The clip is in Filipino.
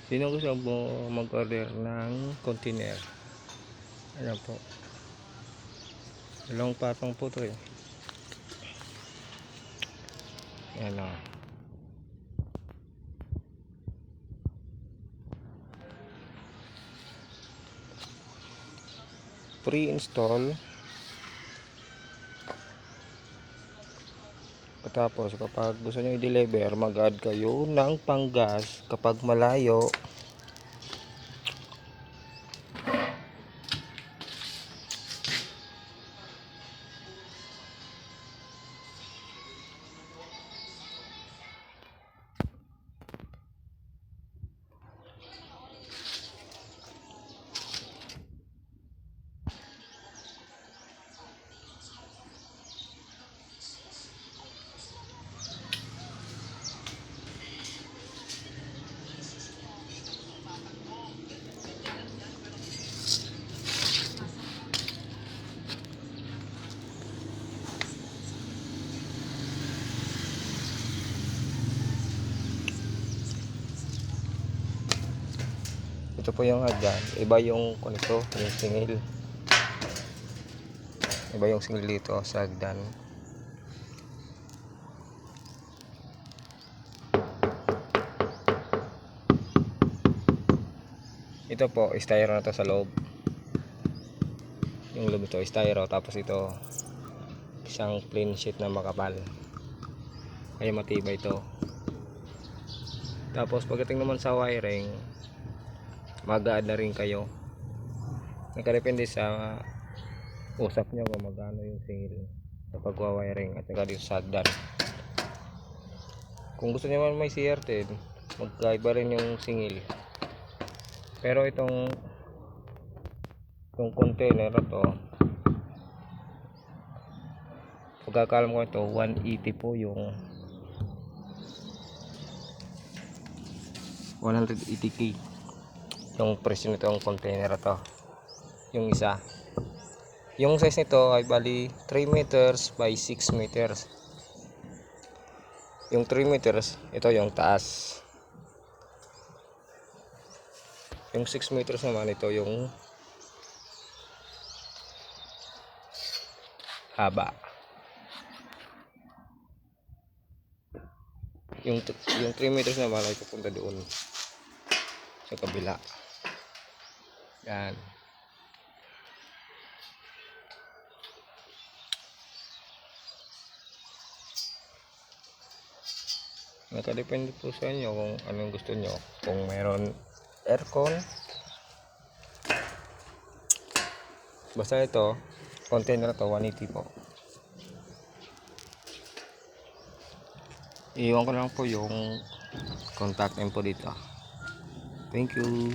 Sino gusto mo mag-order ng container? Ayan po. Dalawang patong po ito eh. Ayan o. Pre-install. Tapos kapag gusto nyo i-deliver, mag-add kayo ng panggas kapag malayo. Ito po yung hagdan. Iba yung kunito, yung singil. Iba yung singil dito sa hagdan. Ito po, styro na to sa loob. Yung loob ito, styro. Tapos ito, isang plain sheet na makapal. Kaya matibay ito. Tapos pagdating naman sa wiring, mag-a-add na rin kayo. Nakadepende sa usap nyo kung magkano yung singil sa pagwa-wiring at saka dito sa hagdan. Kung gusto nyo man may CR10, magkaiba rin yung singil. Pero itong container na to, pagkakalam ko ito 180 po yung 180k yung presyo nito ang container na to. Yung isa, yung size nito ay bali 3 meters by 6 meters. Yung 3 meters, ito yung taas. Yung 6 meters naman, ito yung haba. Yung 3 meters naman ay pupunta doon sa kabila. Yan. Nakadepende po sa inyo kung anong gusto nyo. Kung meron aircon, basta ito container to 180 po. Iwan ko lang po yung contact info dito. Thank you.